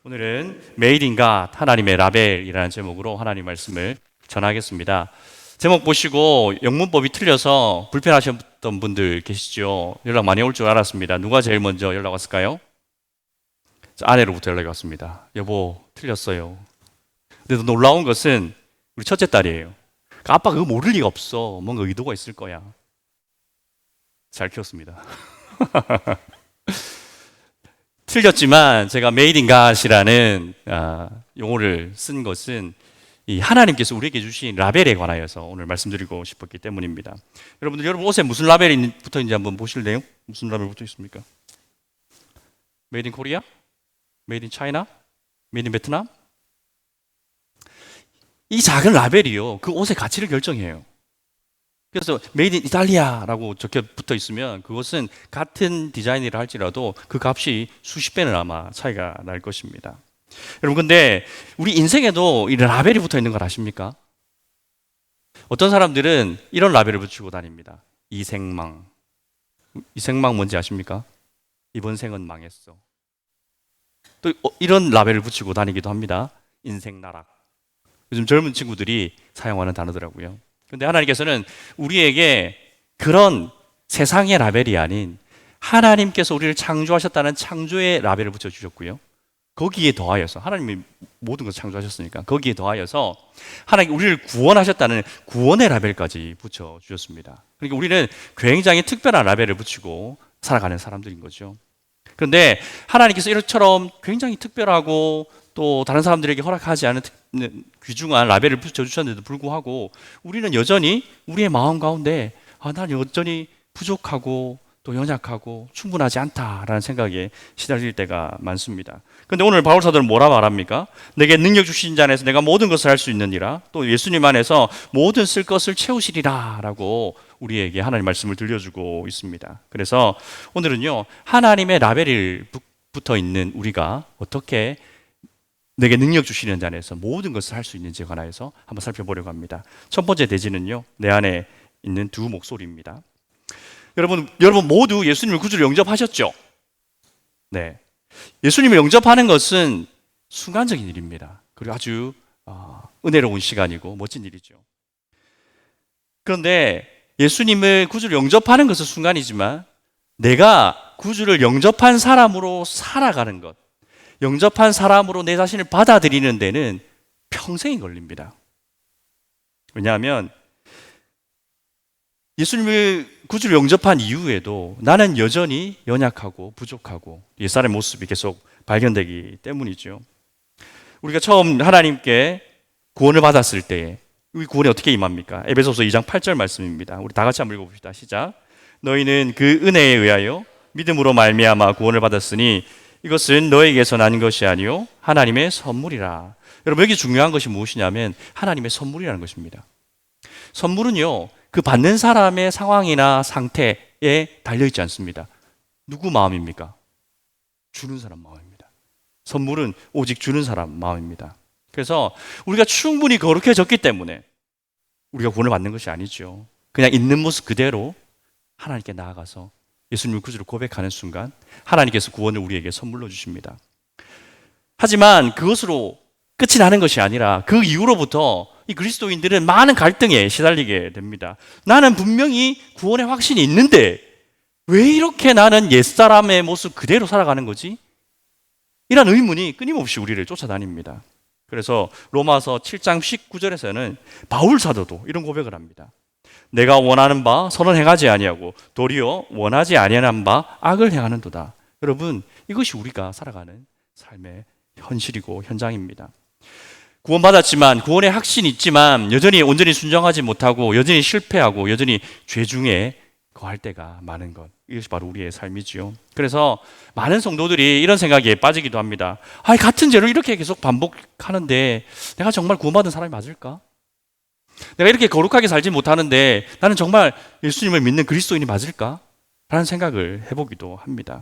오늘은 Made in God, 하나님의 라벨이라는 제목으로 하나님 말씀을 전하겠습니다. 제목 보시고 영문법이 틀려서 불편하셨던 분들 계시죠? 연락 많이 올 줄 알았습니다. 누가 제일 먼저 연락 왔을까요? 아내로부터 연락이 왔습니다. 여보, 틀렸어요. 근데 놀라운 것은 우리 첫째 딸이에요. 그러니까 아빠 그거 모를 리가 없어. 뭔가 의도가 있을 거야. 잘 키웠습니다. 틀렸지만 제가 Made in God이라는 용어를 쓴 것은 이 하나님께서 우리에게 주신 라벨에 관하여서 오늘 말씀드리고 싶었기 때문입니다. 여러분 옷에 무슨 라벨이 붙어 있는지 한번 보실래요? 무슨 라벨 붙어 있습니까? Made in Korea? Made in China? Made in 베트남? 이 작은 라벨이요, 그 옷의 가치를 결정해요. 그래서 Made in Italia라고 적혀 붙어 있으면 그것은 같은 디자인이라 할지라도 그 값이 수십 배는 아마 차이가 날 것입니다. 여러분, 근데 우리 인생에도 이 라벨이 붙어 있는 걸 아십니까? 어떤 사람들은 이런 라벨을 붙이고 다닙니다. 이생망. 이생망 뭔지 아십니까? 이번 생은 망했어. 또 이런 라벨을 붙이고 다니기도 합니다. 인생나락. 요즘 젊은 친구들이 사용하는 단어더라고요. 그런데 하나님께서는 우리에게 그런 세상의 라벨이 아닌 하나님께서 우리를 창조하셨다는 창조의 라벨을 붙여주셨고요. 거기에 더하여서 하나님이 모든 것을 창조하셨으니까 거기에 더하여서 하나님 우리를 구원하셨다는 구원의 라벨까지 붙여주셨습니다. 그러니까 우리는 굉장히 특별한 라벨을 붙이고 살아가는 사람들인 거죠. 그런데 하나님께서 이처럼 굉장히 특별하고 또 다른 사람들에게 허락하지 않은 귀중한 라벨을 붙여주셨는데도 불구하고 우리는 여전히 우리의 마음 가운데 난 여전히 부족하고 또 연약하고 충분하지 않다라는 생각에 시달릴 때가 많습니다. 그런데 오늘 바울 사도는 뭐라 말합니까? 내게 능력 주신 자 안에서 내가 모든 것을 할 수 있느니라, 또 예수님 안에서 모든 쓸 것을 채우시리라 라고 우리에게 하나님의 말씀을 들려주고 있습니다. 그래서 오늘은요, 하나님의 라벨이 붙어 있는 우리가 어떻게 내게 능력 주시는 자 안에서 모든 것을 할 수 있는지에 관하여서 한번 살펴보려고 합니다. 첫 번째 대지는요, 내 안에 있는 두 목소리입니다. 여러분 모두 예수님을 구주로 영접하셨죠? 네. 예수님을 영접하는 것은 순간적인 일입니다. 그리고 아주 은혜로운 시간이고 멋진 일이죠. 그런데 예수님을 구주로 영접하는 것은 순간이지만 내가 구주를 영접한 사람으로 살아가는 것, 영접한 사람으로 내 자신을 받아들이는 데는 평생이 걸립니다. 왜냐하면 예수님을 구주로 영접한 이후에도 나는 여전히 연약하고 부족하고 옛사람의 모습이 계속 발견되기 때문이죠. 우리가 처음 하나님께 구원을 받았을 때 이 구원이 어떻게 임합니까? 에베소서 2장 8절 말씀입니다. 우리 다 같이 한번 읽어봅시다. 시작. 너희는 그 은혜에 의하여 믿음으로 말미암아 구원을 받았으니 이것은 너에게서 난 것이 아니요 하나님의 선물이라. 여러분, 여기 중요한 것이 무엇이냐면 하나님의 선물이라는 것입니다. 선물은요, 그 받는 사람의 상황이나 상태에 달려있지 않습니다. 누구 마음입니까? 주는 사람 마음입니다. 선물은 오직 주는 사람 마음입니다. 그래서 우리가 충분히 거룩해졌기 때문에 우리가 구원을 받는 것이 아니죠. 그냥 있는 모습 그대로 하나님께 나아가서 예수님을 구주로 고백하는 순간 하나님께서 구원을 우리에게 선물로 주십니다. 하지만 그것으로 끝이 나는 것이 아니라 그 이후로부터 이 그리스도인들은 많은 갈등에 시달리게 됩니다. 나는 분명히 구원의 확신이 있는데 왜 이렇게 나는 옛사람의 모습 그대로 살아가는 거지? 이런 의문이 끊임없이 우리를 쫓아다닙니다. 그래서 로마서 7장 19절에서는 바울 사도도 이런 고백을 합니다. 내가 원하는 바 선은 행하지 아니하고 도리어 원하지 아니하는 바 악을 행하는도다. 여러분, 이것이 우리가 살아가는 삶의 현실이고 현장입니다. 구원받았지만 구원의 확신이 있지만 여전히 온전히 순종하지 못하고 여전히 실패하고 여전히 죄 중에 거할 때가 많은 것, 이것이 바로 우리의 삶이지요. 그래서 많은 성도들이 이런 생각에 빠지기도 합니다. 같은 죄를 이렇게 계속 반복하는데 내가 정말 구원받은 사람이 맞을까? 내가 이렇게 거룩하게 살지 못하는데 나는 정말 예수님을 믿는 그리스도인이 맞을까? 라는 생각을 해보기도 합니다.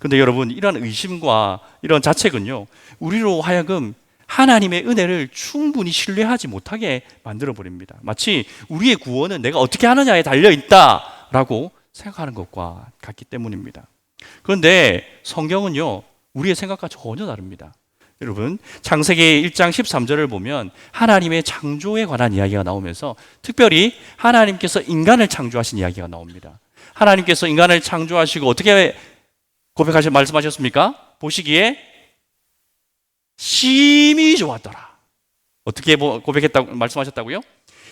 그런데 여러분, 이런 의심과 이런 자책은요, 우리로 하여금 하나님의 은혜를 충분히 신뢰하지 못하게 만들어버립니다. 마치 우리의 구원은 내가 어떻게 하느냐에 달려있다라고 생각하는 것과 같기 때문입니다. 그런데 성경은요, 우리의 생각과 전혀 다릅니다. 여러분, 창세기 1장 13절을 보면 하나님의 창조에 관한 이야기가 나오면서 특별히 하나님께서 인간을 창조하신 이야기가 나옵니다. 하나님께서 인간을 창조하시고 어떻게 말씀하셨습니까? 보시기에 심히 좋았더라. 어떻게 고백했다고 말씀하셨다고요?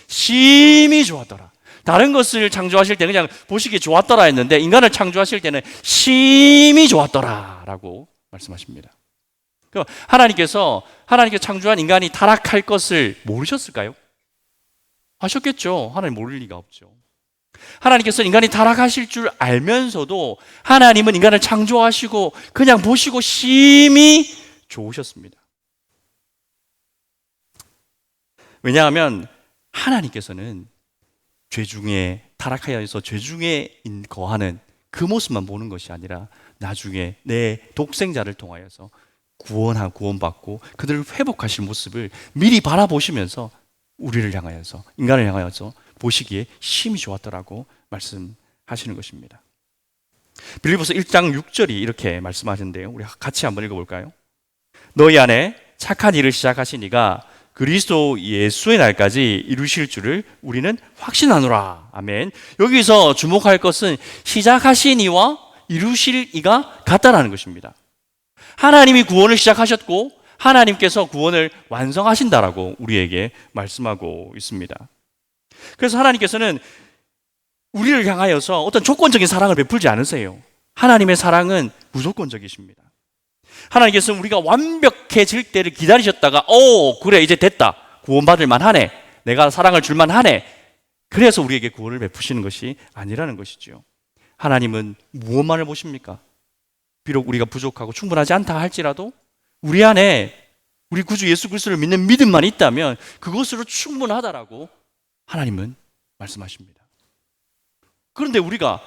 심히 좋았더라. 다른 것을 창조하실 때 그냥 보시기에 좋았더라 했는데 인간을 창조하실 때는 심히 좋았더라라고 말씀하십니다. 하나님께서 창조한 인간이 타락할 것을 모르셨을까요? 아셨겠죠. 하나님 모를 리가 없죠. 하나님께서 인간이 타락하실 줄 알면서도 하나님은 인간을 창조하시고 그냥 보시고 심히 좋으셨습니다. 왜냐하면 하나님께서는 죄 중에 타락하여서 죄 중에 거하는 그 모습만 보는 것이 아니라 나중에 내 독생자를 통하여서 구원받고 그들을 회복하실 모습을 미리 바라보시면서 우리를 향하여서 인간을 향하여서 보시기에 심히 좋았더라고 말씀하시는 것입니다. 빌립보서 1장 6절이 이렇게 말씀하시는데요. 우리 같이 한번 읽어볼까요? 너희 안에 착한 일을 시작하신 이가 그리스도 예수의 날까지 이루실 줄을 우리는 확신하노라. 아멘. 여기서 주목할 것은 시작하신 이와 이루실 이가 같다라는 것입니다. 하나님이 구원을 시작하셨고 하나님께서 구원을 완성하신다라고 우리에게 말씀하고 있습니다. 그래서 하나님께서는 우리를 향하여서 어떤 조건적인 사랑을 베풀지 않으세요. 하나님의 사랑은 무조건적이십니다. 하나님께서는 우리가 완벽해질 때를 기다리셨다가 그래 이제 됐다. 구원받을 만하네. 내가 사랑을 줄 만하네. 그래서 우리에게 구원을 베푸시는 것이 아니라는 것이죠. 하나님은 무엇만을 보십니까? 비록 우리가 부족하고 충분하지 않다 할지라도 우리 안에 우리 구주 예수 그리스도를 믿는 믿음만 있다면 그것으로 충분하다라고 하나님은 말씀하십니다. 그런데 우리가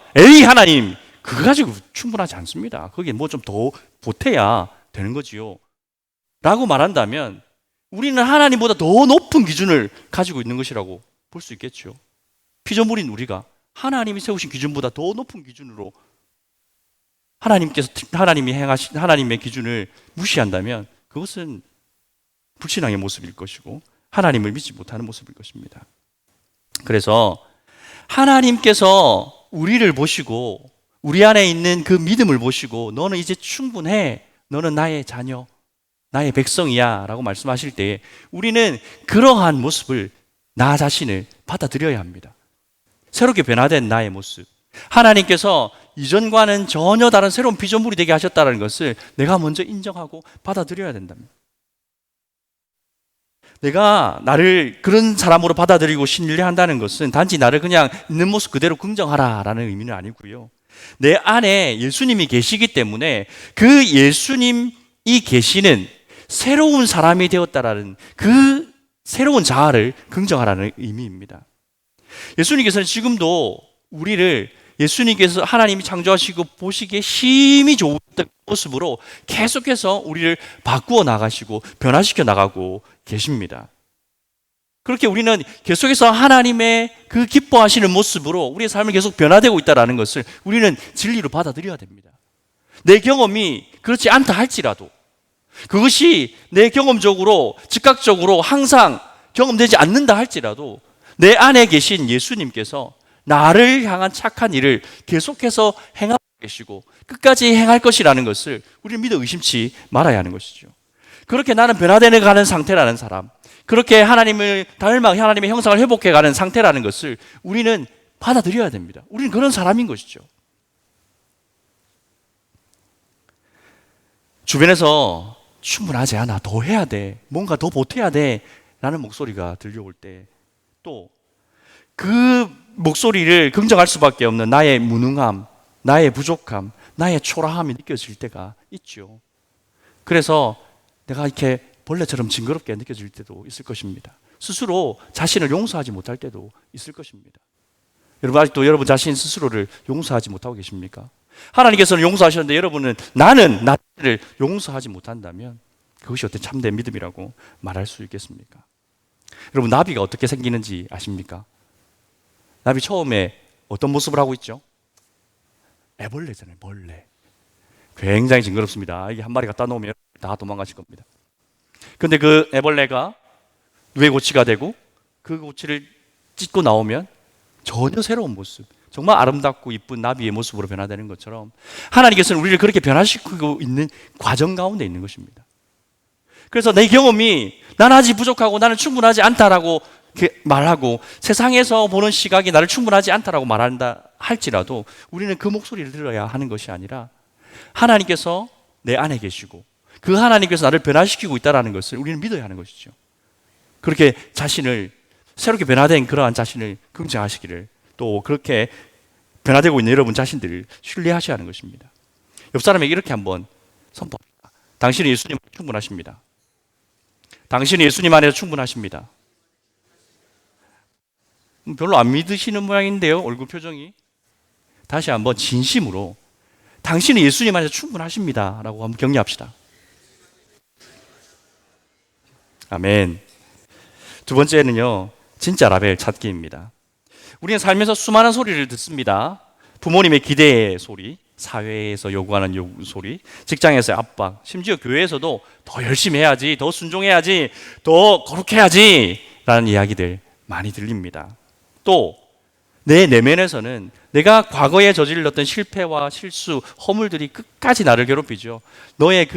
하나님 그거 가지고 충분하지 않습니다. 거기에 뭐 좀 더 보태야 되는 거지요 라고 말한다면 우리는 하나님보다 더 높은 기준을 가지고 있는 것이라고 볼 수 있겠죠. 피조물인 우리가 하나님이 세우신 기준보다 더 높은 기준으로 하나님이 행하신 하나님의 기준을 무시한다면 그것은 불신앙의 모습일 것이고 하나님을 믿지 못하는 모습일 것입니다. 그래서 하나님께서 우리를 보시고 우리 안에 있는 그 믿음을 보시고 너는 이제 충분해. 너는 나의 자녀, 나의 백성이야 라고 말씀하실 때 우리는 그러한 모습을 나 자신을 받아들여야 합니다. 새롭게 변화된 나의 모습. 하나님께서 이전과는 전혀 다른 새로운 피조물이 되게 하셨다는 것을 내가 먼저 인정하고 받아들여야 된답니다. 내가 나를 그런 사람으로 받아들이고 신뢰한다는 것은 단지 나를 그냥 있는 모습 그대로 긍정하라라는 의미는 아니고요. 내 안에 예수님이 계시기 때문에 그 예수님이 계시는 새로운 사람이 되었다라는 그 새로운 자아를 긍정하라는 의미입니다. 예수님께서는 지금도 우리를 예수님께서 하나님이 창조하시고 보시기에 심히 좋은 모습으로 계속해서 우리를 바꾸어 나가시고 변화시켜 나가고 계십니다. 그렇게 우리는 계속해서 하나님의 그 기뻐하시는 모습으로 우리의 삶을 계속 변화되고 있다는 것을 우리는 진리로 받아들여야 됩니다. 내 경험이 그렇지 않다 할지라도 그것이 내 경험적으로 즉각적으로 항상 경험되지 않는다 할지라도 내 안에 계신 예수님께서 나를 향한 착한 일을 계속해서 행하고 계시고 끝까지 행할 것이라는 것을 우리는 믿어 의심치 말아야 하는 것이죠. 그렇게 나는 변화되어 가는 상태라는 사람, 그렇게 하나님을 닮아 하나님의 형상을 회복해 가는 상태라는 것을 우리는 받아들여야 됩니다. 우리는 그런 사람인 것이죠. 주변에서 충분하지 않아, 더 해야 돼, 뭔가 더 보태야 돼 라는 목소리가 들려올 때 또 그 목소리를 긍정할 수밖에 없는 나의 무능함, 나의 부족함, 나의 초라함이 느껴질 때가 있죠. 그래서 내가 이렇게 벌레처럼 징그럽게 느껴질 때도 있을 것입니다. 스스로 자신을 용서하지 못할 때도 있을 것입니다. 여러분 아직도 여러분 자신 스스로를 용서하지 못하고 계십니까? 하나님께서는 용서하셨는데 여러분은 나는 나를 용서하지 못한다면 그것이 어떤 참된 믿음이라고 말할 수 있겠습니까? 여러분 나비가 어떻게 생기는지 아십니까? 나비 처음에 어떤 모습을 하고 있죠? 애벌레잖아요. 벌레. 굉장히 징그럽습니다. 이게 한 마리 갖다 놓으면 다 도망가실 겁니다. 근데 그 애벌레가 누에 고치가 되고 그 고치를 찢고 나오면 전혀 새로운 모습, 정말 아름답고 이쁜 나비의 모습으로 변화되는 것처럼 하나님께서는 우리를 그렇게 변화시키고 있는 과정 가운데 있는 것입니다. 그래서 내 경험이 나는 아직 부족하고 나는 충분하지 않다라고 말하고 세상에서 보는 시각이 나를 충분하지 않다라고 말한다 할지라도 우리는 그 목소리를 들어야 하는 것이 아니라 하나님께서 내 안에 계시고 그 하나님께서 나를 변화시키고 있다는 것을 우리는 믿어야 하는 것이죠. 그렇게 자신을 새롭게 변화된 그러한 자신을 긍정하시기를, 또 그렇게 변화되고 있는 여러분 자신들을 신뢰하셔야 하는 것입니다. 옆 사람에게 이렇게 한번 선포합니다. 당신은 예수님 안에 충분하십니다. 당신은 예수님 안에서 충분하십니다. 별로 안 믿으시는 모양인데요, 얼굴 표정이. 다시 한번 진심으로 당신은 예수님 안에서 충분하십니다 라고 한번 격려합시다. 아멘. 두 번째는요, 진짜 라벨 찾기입니다. 우리는 살면서 수많은 소리를 듣습니다. 부모님의 기대의 소리, 사회에서 요구하는 소리, 직장에서의 압박, 심지어 교회에서도 더 열심히 해야지, 더 순종해야지, 더 거룩해야지 라는 이야기들 많이 들립니다. 또 내 내면에서는 내가 과거에 저질렀던 실패와 실수, 허물들이 끝까지 나를 괴롭히죠. 너의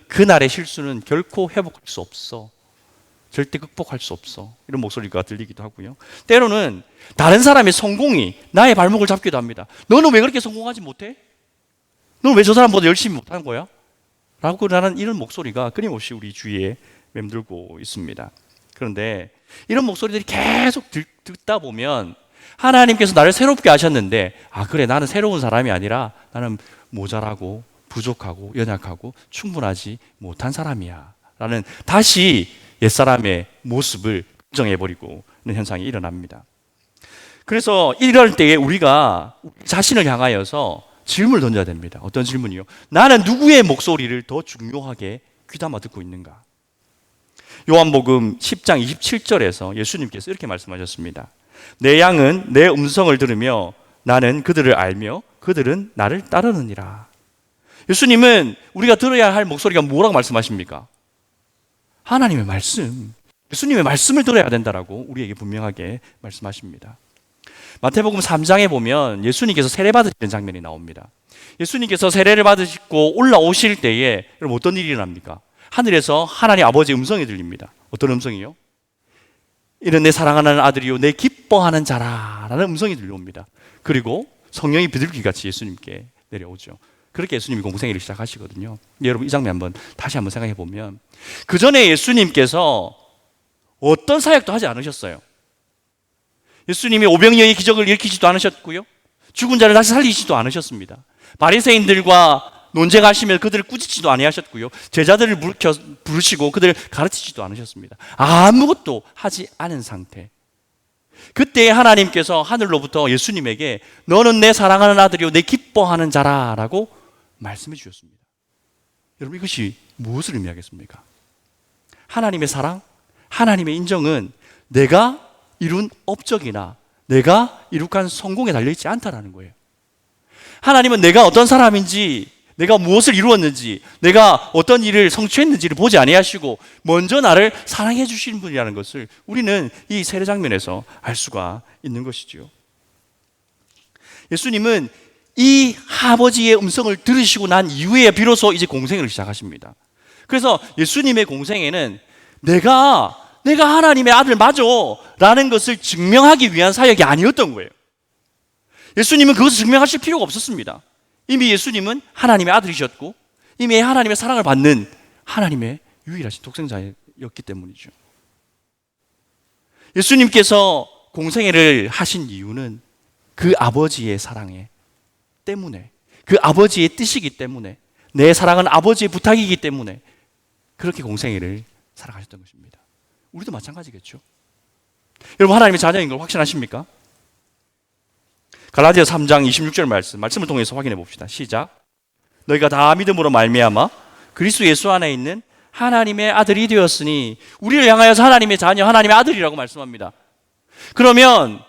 그날의 실수는 결코 회복할 수 없어. 절대 극복할 수 없어. 이런 목소리가 들리기도 하고요. 때로는 다른 사람의 성공이 나의 발목을 잡기도 합니다. 너는 왜 그렇게 성공하지 못해? 너는 왜 저 사람보다 열심히 못하는 거야? 라고 하는 이런 목소리가 끊임없이 우리 주위에 맴돌고 있습니다. 그런데 이런 목소리들이 계속 듣다 보면 하나님께서 나를 새롭게 하셨는데, 아 그래, 나는 새로운 사람이 아니라 나는 모자라고 부족하고 연약하고 충분하지 못한 사람이야 라는 다시 옛사람의 모습을 부정해버리고 있는 현상이 일어납니다. 그래서 이럴 때에 우리가 자신을 향하여서 질문을 던져야 됩니다. 어떤 질문이요? 나는 누구의 목소리를 더 중요하게 귀담아 듣고 있는가? 요한복음 10장 27절에서 예수님께서 이렇게 말씀하셨습니다. 내 양은 내 음성을 들으며 나는 그들을 알며 그들은 나를 따르느니라. 예수님은 우리가 들어야 할 목소리가 뭐라고 말씀하십니까? 하나님의 말씀, 예수님의 말씀을 들어야 된다라고 우리에게 분명하게 말씀하십니다. 마태복음 3장에 보면 예수님께서 세례받으시는 장면이 나옵니다. 예수님께서 세례를 받으시고 올라오실 때에 여러분 어떤 일이 일어납니까? 하늘에서 하나님 아버지의 음성이 들립니다. 어떤 음성이요? 이는 내 사랑하는 아들이요 내 기뻐하는 자라라는 음성이 들려옵니다. 그리고 성령이 비둘기같이 예수님께 내려오죠. 그렇게 예수님이 공생애를 시작하시거든요. 여러분 이 장면 다시 한번 생각해 보면 그 전에 예수님께서 어떤 사역도 하지 않으셨어요. 예수님이 오병이어의 기적을 일으키지도 않으셨고요, 죽은 자를 다시 살리시지도 않으셨습니다. 바리새인들과 논쟁하시며 그들을 꾸짖지도 아니하셨고요, 제자들을 부르시고 그들을 가르치지도 않으셨습니다. 아무것도 하지 않은 상태. 그때 하나님께서 하늘로부터 예수님에게 너는 내 사랑하는 아들이요 내 기뻐하는 자라라고 말씀해 주셨습니다. 여러분 이것이 무엇을 의미하겠습니까? 하나님의 사랑, 하나님의 인정은 내가 이룬 업적이나 내가 이룩한 성공에 달려있지 않다라는 거예요. 하나님은 내가 어떤 사람인지, 내가 무엇을 이루었는지, 내가 어떤 일을 성취했는지를 보지 아니하시고 먼저 나를 사랑해 주시는 분이라는 것을 우리는 이 세례 장면에서 알 수가 있는 것이죠. 예수님은 이 아버지의 음성을 들으시고 난 이후에 비로소 이제 공생애를 시작하십니다. 그래서 예수님의 공생애는 내가 하나님의 아들 맞아 라는 것을 증명하기 위한 사역이 아니었던 거예요. 예수님은 그것을 증명하실 필요가 없었습니다. 이미 예수님은 하나님의 아들이셨고 이미 하나님의 사랑을 받는 하나님의 유일하신 독생자였기 때문이죠. 예수님께서 공생애를 하신 이유는 그 아버지의 사랑에 때문에, 그 아버지의 뜻이기 때문에, 내 사랑은 아버지의 부탁이기 때문에 그렇게 공생애를 살아가셨던 것입니다. 우리도 마찬가지겠죠. 여러분 하나님의 자녀인 걸 확신하십니까? 갈라디아 3장 26절 말씀을 통해서 확인해 봅시다. 시작. 너희가 다 믿음으로 말미암아 그리스도 예수 안에 있는 하나님의 아들이 되었으니, 우리를 향하여서 하나님의 자녀, 하나님의 아들이라고 말씀합니다. 그러면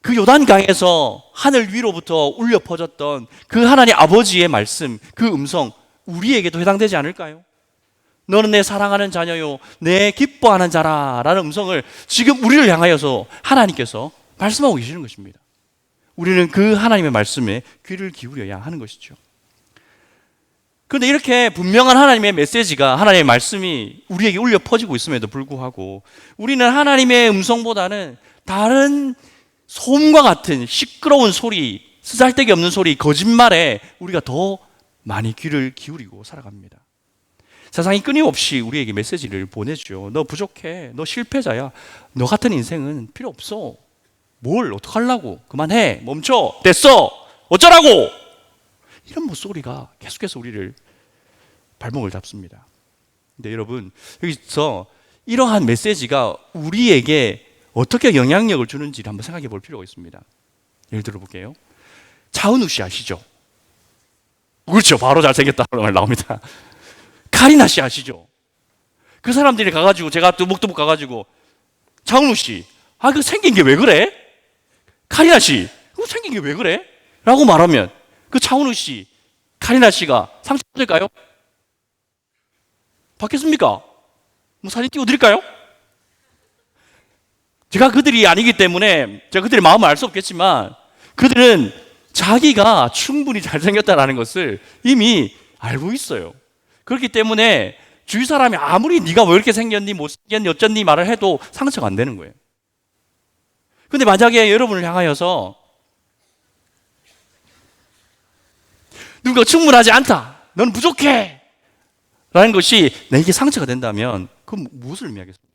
그 요단강에서 하늘 위로부터 울려 퍼졌던 그 하나님 아버지의 말씀, 그 음성 우리에게도 해당되지 않을까요? 너는 내 사랑하는 자녀요, 내 기뻐하는 자라라는 음성을 지금 우리를 향하여서 하나님께서 말씀하고 계시는 것입니다. 우리는 그 하나님의 말씀에 귀를 기울여야 하는 것이죠. 그런데 이렇게 분명한 하나님의 메시지가, 하나님의 말씀이 우리에게 울려 퍼지고 있음에도 불구하고 우리는 하나님의 음성보다는 다른 소음과 같은 시끄러운 소리, 쓰잘데기 없는 소리, 거짓말에 우리가 더 많이 귀를 기울이고 살아갑니다. 세상이 끊임없이 우리에게 메시지를 보내죠. 너 부족해, 너 실패자야, 너 같은 인생은 필요 없어, 뭘 어떡하려고, 그만해, 멈춰, 됐어, 어쩌라고, 이런 목소리가 계속해서 우리를 발목을 잡습니다. 근데 여러분, 여기서 이러한 메시지가 우리에게 어떻게 영향력을 주는지를 한번 생각해 볼 필요가 있습니다. 예를 들어 볼게요. 차은우 씨 아시죠? 그렇죠. 바로 잘생겼다는 말 나옵니다. 카리나 씨 아시죠? 그 사람들이 가가지고, 제가 뚜벅뚜벅 가가지고, 차은우 씨, 그 생긴 게 왜 그래? 카리나 씨, 그 생긴 게 왜 그래? 라고 말하면 그 차은우 씨, 카리나 씨가 상처받을까요? 받겠습니까? 뭐 사진 띄워드릴까요? 제가 그들이 아니기 때문에 제가 그들의 마음을 알 수 없겠지만, 그들은 자기가 충분히 잘생겼다는 것을 이미 알고 있어요. 그렇기 때문에 주위 사람이 아무리 네가 왜 이렇게 생겼니, 못생겼니, 어쩐니 말을 해도 상처가 안 되는 거예요. 근데 만약에 여러분을 향하여서 누가 충분하지 않다, 넌 부족해 라는 것이 내게 상처가 된다면 그럼 무엇을 의미하겠습니까?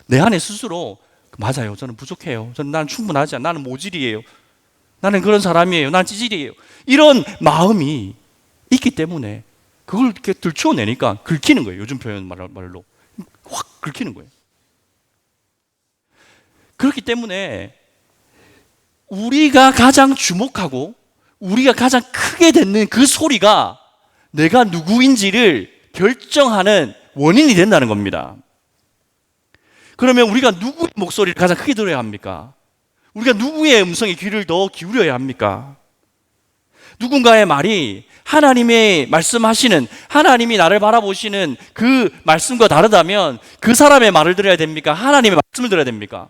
내 안에 스스로 맞아요, 저는 부족해요, 나는 충분하지 않아, 나는 모질이에요, 나는 그런 사람이에요, 나는 찌질이에요, 이런 마음이 있기 때문에 그걸 이렇게 들추어내니까 긁히는 거예요. 요즘 표현 말로 확 긁히는 거예요. 그렇기 때문에 우리가 가장 주목하고 우리가 가장 크게 듣는 그 소리가 내가 누구인지를 결정하는 원인이 된다는 겁니다. 그러면 우리가 누구의 목소리를 가장 크게 들어야 합니까? 우리가 누구의 음성에 귀를 더 기울여야 합니까? 누군가의 말이 하나님의 말씀하시는, 하나님이 나를 바라보시는 그 말씀과 다르다면 그 사람의 말을 들어야 됩니까? 하나님의 말씀을 들어야 됩니까?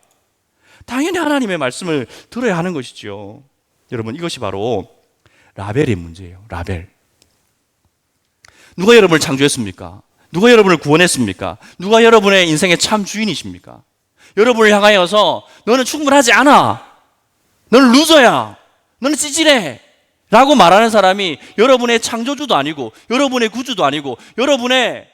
당연히 하나님의 말씀을 들어야 하는 것이죠. 여러분, 이것이 바로 라벨의 문제예요. 라벨. 누가 여러분을 창조했습니까? 누가 여러분을 구원했습니까? 누가 여러분의 인생의 참 주인이십니까? 여러분을 향하여서 너는 충분하지 않아, 너는 루저야, 너는 찌질해 라고 말하는 사람이 여러분의 창조주도 아니고 여러분의 구주도 아니고 여러분의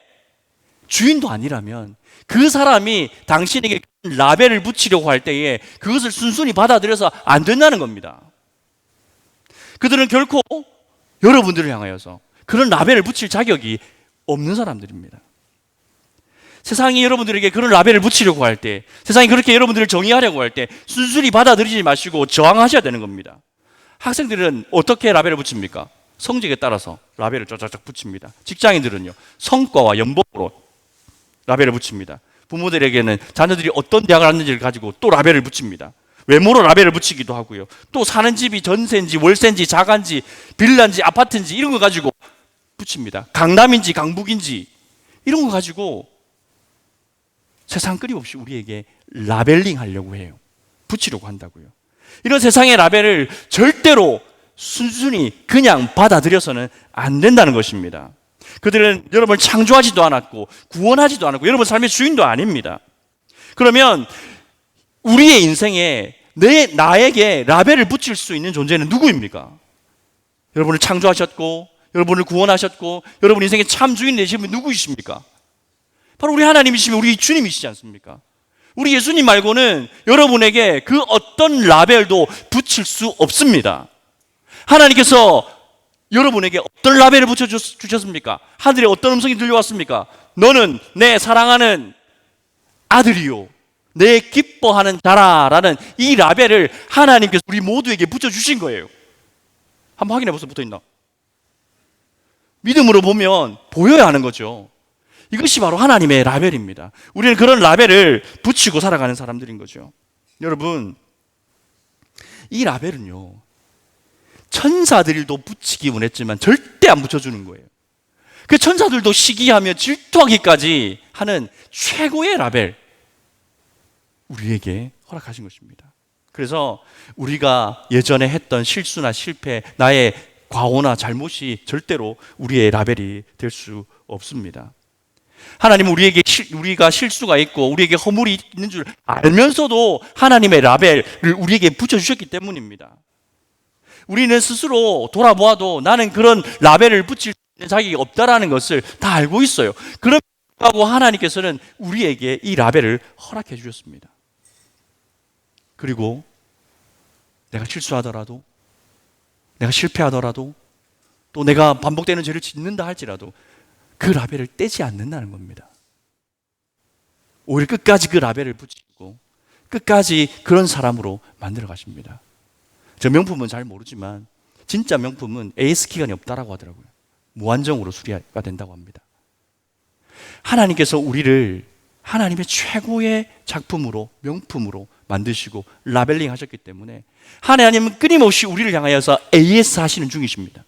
주인도 아니라면 그 사람이 당신에게 라벨을 붙이려고 할 때에 그것을 순순히 받아들여서 안 된다는 겁니다. 그들은 결코 여러분들을 향하여서 그런 라벨을 붙일 자격이 없는 사람들입니다. 세상이 여러분들에게 그런 라벨을 붙이려고 할 때, 세상이 그렇게 여러분들을 정의하려고 할 때 순순히 받아들이지 마시고 저항하셔야 되는 겁니다. 학생들은 어떻게 라벨을 붙입니까? 성적에 따라서 라벨을 쫙쫙 붙입니다. 직장인들은요, 성과와 연봉으로 라벨을 붙입니다. 부모들에게는 자녀들이 어떤 대학을 갔는지를 가지고 또 라벨을 붙입니다. 외모로 라벨을 붙이기도 하고요. 또 사는 집이 전세인지 월세인지 자가인지 빌라인지 아파트인지 이런 거 가지고 붙입니다. 강남인지 강북인지 이런 거 가지고 세상 끊임없이 우리에게 라벨링 하려고 해요. 붙이려고 한다고요. 이런 세상의 라벨을 절대로 순순히 그냥 받아들여서는 안 된다는 것입니다. 그들은 여러분을 창조하지도 않았고 구원하지도 않았고 여러분 삶의 주인도 아닙니다. 그러면 우리의 인생에 나에게 라벨을 붙일 수 있는 존재는 누구입니까? 여러분을 창조하셨고 여러분을 구원하셨고 여러분 인생의 참 주인 되신 분 누구이십니까? 바로 우리 하나님이시면 우리 주님이시지 않습니까? 우리 예수님 말고는 여러분에게 그 어떤 라벨도 붙일 수 없습니다. 하나님께서 여러분에게 어떤 라벨을 붙여주셨습니까? 하늘에 어떤 음성이 들려왔습니까? 너는 내 사랑하는 아들이요, 내 기뻐하는 자라라는 이 라벨을 하나님께서 우리 모두에게 붙여주신 거예요. 한번 확인해 보세요. 붙어있나? 믿음으로 보면 보여야 하는 거죠. 이것이 바로 하나님의 라벨입니다. 우리는 그런 라벨을 붙이고 살아가는 사람들인 거죠. 여러분, 이 라벨은요, 천사들도 붙이기 원했지만 절대 안 붙여주는 거예요. 그 천사들도 시기하며 질투하기까지 하는 최고의 라벨 우리에게 허락하신 것입니다. 그래서 우리가 예전에 했던 실수나 실패, 나의 과오나 잘못이 절대로 우리의 라벨이 될 수 없습니다. 하나님은 우리가 실수가 있고 우리에게 허물이 있는 줄 알면서도 하나님의 라벨을 우리에게 붙여주셨기 때문입니다. 우리는 스스로 돌아보아도 나는 그런 라벨을 붙일 수 있는 자격이 없다라는 것을 다 알고 있어요. 그렇다고 하나님께서는 우리에게 이 라벨을 허락해 주셨습니다. 그리고 내가 실수하더라도, 내가 실패하더라도, 또 내가 반복되는 죄를 짓는다 할지라도 그 라벨을 떼지 않는다는 겁니다. 오히려 끝까지 그 라벨을 붙이고 끝까지 그런 사람으로 만들어 가십니다. 저 명품은 잘 모르지만 진짜 명품은 AS 기간이 없다라고 하더라고요. 무한정으로 수리가 된다고 합니다. 하나님께서 우리를 하나님의 최고의 작품으로, 명품으로 만드시고 라벨링 하셨기 때문에 하나님은 끊임없이 우리를 향하여서 AS 하시는 중이십니다.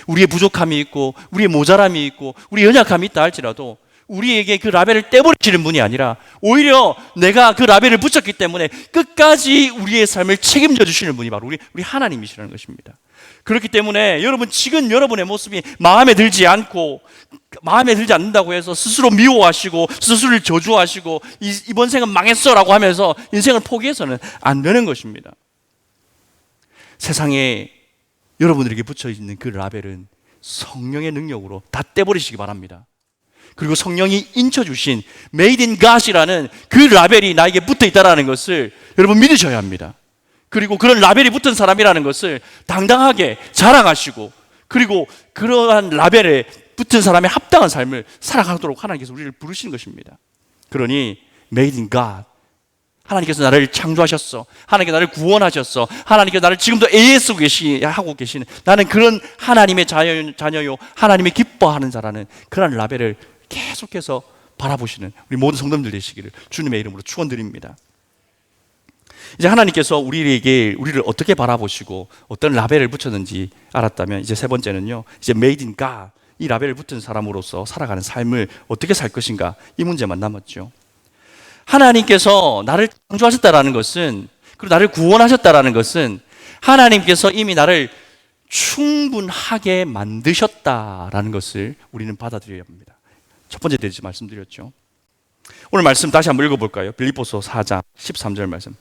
우리의 부족함이 있고 우리의 모자람이 있고 우리의 연약함이 있다 할지라도 우리에게 그 라벨을 떼버리시는 분이 아니라 오히려 내가 그 라벨을 붙였기 때문에 끝까지 우리의 삶을 책임져 주시는 분이 바로 우리 하나님이시라는 것입니다. 그렇기 때문에 여러분, 지금 여러분의 모습이 마음에 들지 않는다고 해서 스스로 미워하시고 스스로를 저주하시고 이번 생은 망했어 라고 하면서 인생을 포기해서는 안 되는 것입니다. 세상에 여러분들에게 붙여있는 그 라벨은 성령의 능력으로 다 떼버리시기 바랍니다. 그리고 성령이 인쳐주신 Made in God이라는 그 라벨이 나에게 붙어있다는 것을 여러분 믿으셔야 합니다. 그리고 그런 라벨이 붙은 사람이라는 것을 당당하게 자랑하시고, 그리고 그러한 라벨에 붙은 사람의 합당한 삶을 살아가도록 하나님께서 우리를 부르시는 것입니다. 그러니 Made in God, 하나님께서 나를 창조하셨어, 하나님께서 나를 구원하셨어, 하나님께서 나를 지금도 AS 하고 계시는, 나는 그런 하나님의 자녀요, 하나님이 기뻐하는 자라는 그런 라벨을 계속해서 바라보시는 우리 모든 성도님들 되시기를 주님의 이름으로 축원드립니다. 이제 하나님께서 우리를 어떻게 바라보시고 어떤 라벨을 붙였는지 알았다면, 이제 세 번째는요, 이제 Made in God, 이 라벨을 붙은 사람으로서 살아가는 삶을 어떻게 살 것인가, 이 문제만 남았죠. 하나님께서 나를 창조하셨다라는 것은, 그리고 나를 구원하셨다라는 것은 하나님께서 이미 나를 충분하게 만드셨다라는 것을 우리는 받아들여야 합니다. 첫 번째 대지 말씀드렸죠. 오늘 말씀 다시 한번 읽어볼까요? 빌립보서 4장 13절 말씀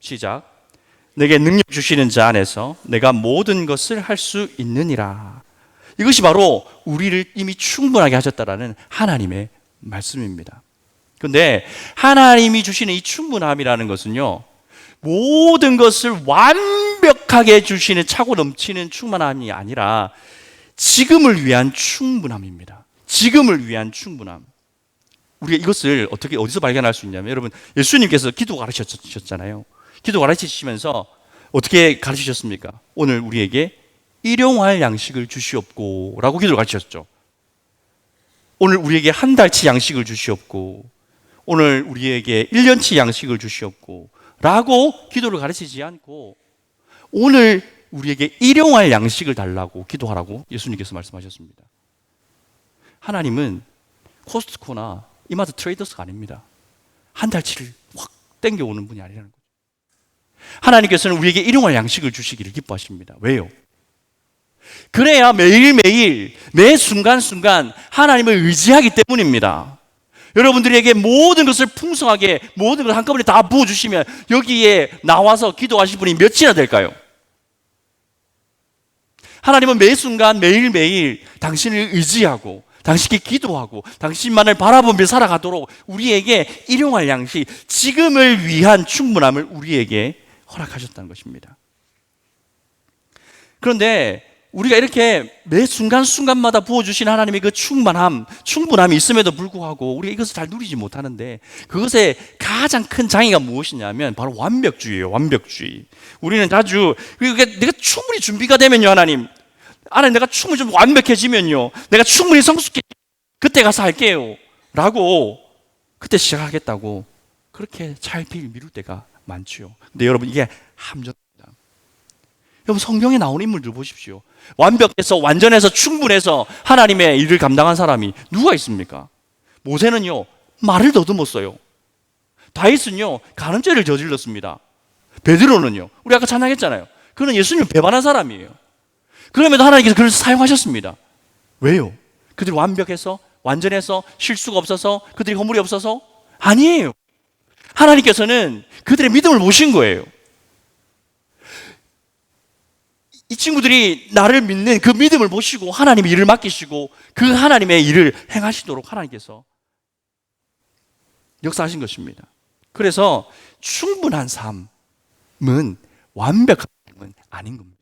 시작. 내게 능력 주시는 자 안에서 내가 모든 것을 할 수 있느니라. 이것이 바로 우리를 이미 충분하게 하셨다라는 하나님의 말씀입니다. 그런데 하나님이 주시는 이 충분함이라는 것은요, 모든 것을 완벽하게 주시는 차고 넘치는 충만함이 아니라 지금을 위한 충분함입니다. 지금을 위한 충분함. 우리가 이것을 어디서 발견할 수 있냐면, 여러분, 예수님께서 기도 가르치셨잖아요. 기도 가르치시면서 어떻게 가르치셨습니까? 오늘 우리에게 일용할 양식을 주시옵고 라고 기도를 가르치셨죠. 오늘 우리에게 한 달치 양식을 주시옵고, 오늘 우리에게 1년치 양식을 주시옵고 라고 기도를 가르치지 않고, 오늘 우리에게 일용할 양식을 달라고 기도하라고 예수님께서 말씀하셨습니다. 하나님은 코스트코나 이마트 트레이더스가 아닙니다. 한 달치를 확 땡겨오는 분이 아니라는 거죠. 하나님께서는 우리에게 일용할 양식을 주시기를 기뻐하십니다. 왜요? 그래야 매일매일 매 순간순간 하나님을 의지하기 때문입니다. 여러분들에게 모든 것을 풍성하게, 모든 걸 한꺼번에 다 부어주시면 여기에 나와서 기도하실 분이 몇이나 될까요? 하나님은 매 순간 매일매일 당신을 의지하고 당신께 기도하고 당신만을 바라보며 살아가도록 우리에게 일용할 양식, 지금을 위한 충분함을 우리에게 허락하셨다는 것입니다. 그런데 우리가 이렇게 매 순간순간마다 부어주신 하나님의 그 충분함이 있음에도 불구하고 우리가 이것을 잘 누리지 못하는데, 그것의 가장 큰 장애가 무엇이냐면 바로 완벽주의예요. 완벽주의. 우리는 자주 내가 충분히 준비가 되면요, 하나님 내가 충분히 좀 완벽해지면요, 내가 충분히 성숙해, 그때 가서 할게요 라고, 그때 시작하겠다고 그렇게 잘 미룰 때가 많죠. 근데 여러분, 이게 함정입니다. 여러분 성경에 나오는 인물들 보십시오. 완벽해서 완전해서 충분해서 하나님의 일을 감당한 사람이 누가 있습니까? 모세는요 말을 더듬었어요. 다윗은요 간음죄를 저질렀습니다. 베드로는요 우리 아까 찬양했잖아요. 그는 예수님을 배반한 사람이에요. 그럼에도 하나님께서 그를 사용하셨습니다. 왜요? 그들이 완벽해서 완전해서 실수가 없어서 그들이 허물이 없어서? 아니에요. 하나님께서는 그들의 믿음을 보신 거예요. 이 친구들이 나를 믿는 그 믿음을 보시고 하나님의 일을 맡기시고 그 하나님의 일을 행하시도록 하나님께서 역사하신 것입니다. 그래서 충분한 삶은 완벽한 삶은 아닌 겁니다.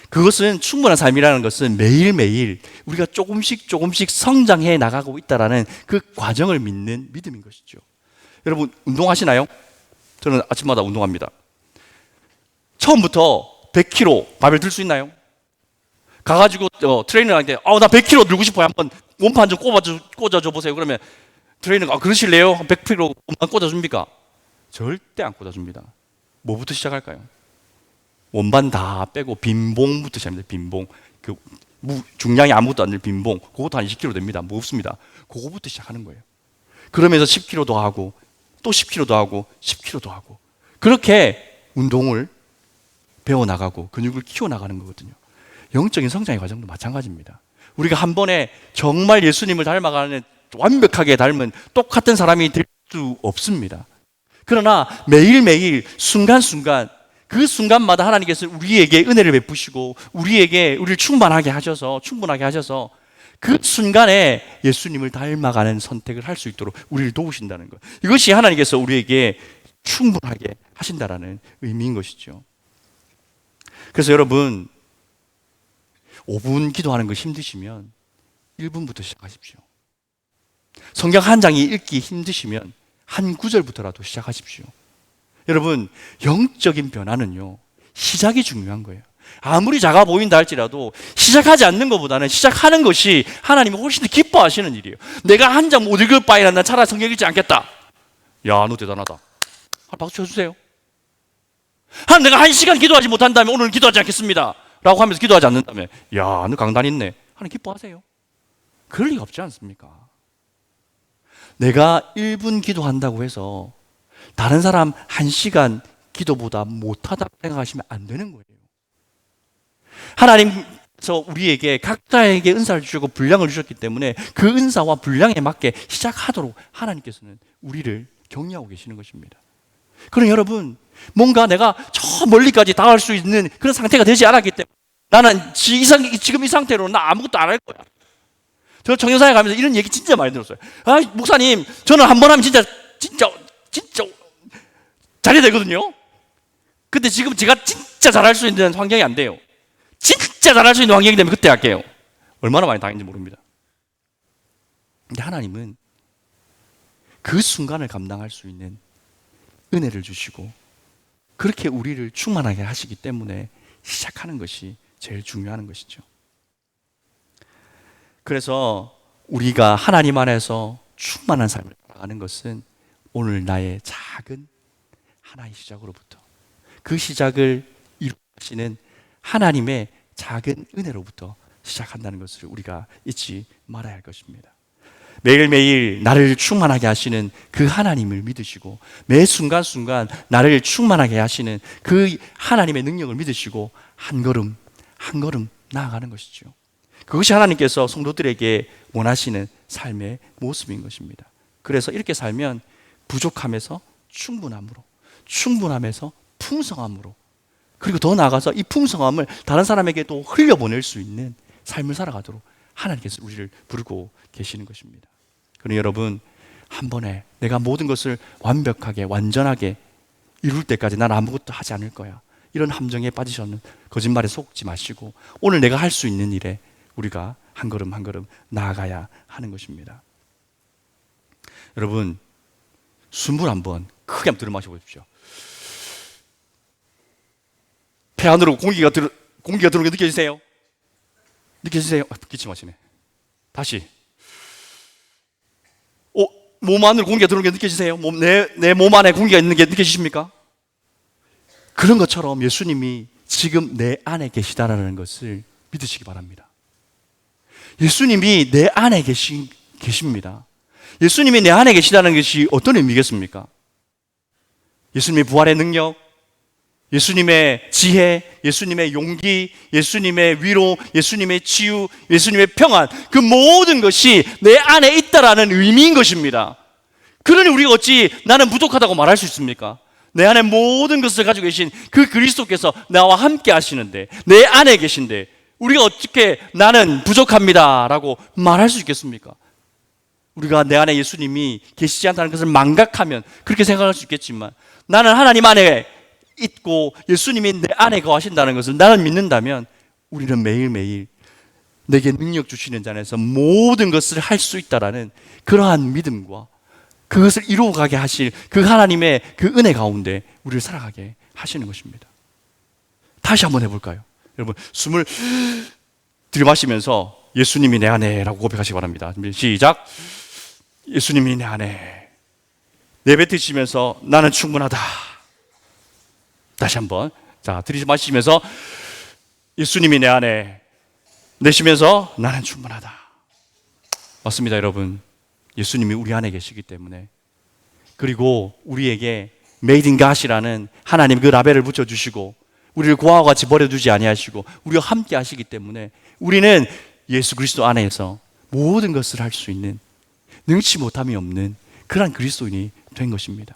그것은 충분한 삶이라는 것은 매일매일 우리가 조금씩 성장해 나가고 있다는 그 과정을 믿는 믿음인 것이죠. 여러분 운동하시나요? 저는 아침마다 운동합니다. 처음부터 100kg 바벨 들 수 있나요? 가가지고 트레이너한테 나 100kg 들고 싶어요. 한번 원판 좀 꽂아줘 보세요. 그러면 트레이너가 그러실래요? 100kg 원판 꽂아줍니까? 절대 안 꽂아줍니다. 뭐부터 시작할까요? 원반 다 빼고 빈봉부터 시작합니다. 빈봉. 그 중량이 아무것도 안 될 빈봉. 그것도 한 20kg 됩니다. 무겁습니다. 그거부터 시작하는 거예요. 그러면서 10kg 더 하고 또 10kg 더 하고 10kg 더 하고 그렇게 운동을 배워나가고 근육을 키워나가는 거거든요. 영적인 성장의 과정도 마찬가지입니다. 우리가 한 번에 정말 예수님을 닮아가는 완벽하게 닮은 똑같은 사람이 될 수 없습니다. 그러나 매일매일 순간순간 그 순간마다 하나님께서 우리에게 은혜를 베푸시고 우리를 충분하게 하셔서 그 순간에 예수님을 닮아가는 선택을 할 수 있도록 우리를 도우신다는 것. 이것이 하나님께서 우리에게 충분하게 하신다라는 의미인 것이죠. 그래서 여러분 5분 기도하는 거 힘드시면 1분부터 시작하십시오. 성경 한 장이 읽기 힘드시면 한 구절부터라도 시작하십시오. 여러분 영적인 변화는요 시작이 중요한 거예요. 아무리 작아 보인다 할지라도 시작하지 않는 것보다는 시작하는 것이 하나님이 훨씬 더 기뻐하시는 일이에요. 내가 한 장 못 읽을 바에는 난 차라리 성경 읽지 않겠다. 야, 너 대단하다. 박수 쳐주세요. 내가 1시간 기도하지 못한다면 오늘은 기도하지 않겠습니다 라고 하면서 기도하지 않는다면 야, 너 강단 있네. 하나님 기뻐하세요. 그럴 리가 없지 않습니까? 내가 1분 기도한다고 해서 다른 사람 1시간 기도보다 못하다고 생각하시면 안 되는 거예요. 하나님께서 우리에게 각자에게 은사를 주시고 분량을 주셨기 때문에 그 은사와 분량에 맞게 시작하도록 하나님께서는 우리를 격려하고 계시는 것입니다. 그럼 여러분 뭔가 내가 저 멀리까지 닿을 수 있는 그런 상태가 되지 않았기 때문에 나는 지금 이 상태로는 나 아무것도 안 할 거야. 저 청년사에 가면서 이런 얘기 진짜 많이 들었어요. 목사님 저는 한 번 하면 진짜 잘해야 되거든요. 근데 지금 제가 진짜 잘할 수 있는 환경이 안 돼요. 진짜 잘할 수 있는 환경이 되면 그때 할게요. 얼마나 많이 당했는지 모릅니다. 근데 하나님은 그 순간을 감당할 수 있는 은혜를 주시고 그렇게 우리를 충만하게 하시기 때문에 시작하는 것이 제일 중요한 것이죠. 그래서 우리가 하나님 안에서 충만한 삶을 살아가는 것은 오늘 나의 작은 하나의 시작으로부터 그 시작을 이루시는 하나님의 작은 은혜로부터 시작한다는 것을 우리가 잊지 말아야 할 것입니다. 매일매일 나를 충만하게 하시는 그 하나님을 믿으시고 매 순간순간 나를 충만하게 하시는 그 하나님의 능력을 믿으시고 한 걸음 한 걸음 나아가는 것이죠. 그것이 하나님께서 성도들에게 원하시는 삶의 모습인 것입니다. 그래서 이렇게 살면 부족함에서 충분함으로, 충분함에서 풍성함으로, 그리고 더 나아가서 이 풍성함을 다른 사람에게도 흘려보낼 수 있는 삶을 살아가도록 하나님께서 우리를 부르고 계시는 것입니다. 그러니 여러분 한 번에 내가 모든 것을 완벽하게 완전하게 이룰 때까지 난 아무것도 하지 않을 거야, 이런 함정에 빠지셔는 거짓말에 속지 마시고 오늘 내가 할 수 있는 일에 우리가 한 걸음 한 걸음 나아가야 하는 것입니다. 여러분 숨을 한번 크게 한번 들어 마셔보십시오. 폐 안으로 공기가 들어오는 게 느껴지세요? 느껴지세요? 기침하시네. 다시. 몸 안으로 공기가 들어오는 게 느껴지세요? 내 몸 안에 공기가 있는 게 느껴지십니까? 그런 것처럼 예수님이 지금 내 안에 계시다라는 것을 믿으시기 바랍니다. 예수님이 내 안에 계십니다. 예수님이 내 안에 계시다는 것이 어떤 의미겠습니까? 예수님의 부활의 능력, 예수님의 지혜, 예수님의 용기, 예수님의 위로, 예수님의 치유, 예수님의 평안, 그 모든 것이 내 안에 있다라는 의미인 것입니다. 그러니 우리가 어찌 나는 부족하다고 말할 수 있습니까? 내 안에 모든 것을 가지고 계신 그 그리스도께서 나와 함께 하시는데, 내 안에 계신데 우리가 어떻게 나는 부족합니다 라고 말할 수 있겠습니까? 우리가 내 안에 예수님이 계시지 않다는 것을 망각하면 그렇게 생각할 수 있겠지만, 나는 하나님 안에 있고 예수님이 내 안에 거하신다는 것을 나는 믿는다면, 우리는 매일매일 내게 능력 주시는 자 안에서 모든 것을 할 수 있다라는 그러한 믿음과 그것을 이루어가게 하실 그 하나님의 그 은혜 가운데 우리를 살아가게 하시는 것입니다. 다시 한번 해볼까요? 여러분, 숨을 들이마시면서 예수님이 내 안에 라고 고백하시기 바랍니다. 시작. 예수님이 내 안에. 내뱉으시면서 나는 충분하다. 다시 한번. 자, 들이마시면서 예수님이 내 안에. 내쉬면서 나는 충분하다. 맞습니다, 여러분. 예수님이 우리 안에 계시기 때문에, 그리고 우리에게 Made in God이라는 하나님 그 라벨을 붙여주시고 우리를 고아와 같이 버려두지 아니하시고 우리와 함께 하시기 때문에 우리는 예수 그리스도 안에서 모든 것을 할 수 있는, 능치 못함이 없는 그러한 그리스도인이 된 것입니다.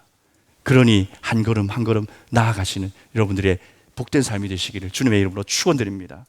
그러니 한 걸음 한 걸음 나아가시는 여러분들의 복된 삶이 되시기를 주님의 이름으로 축원드립니다.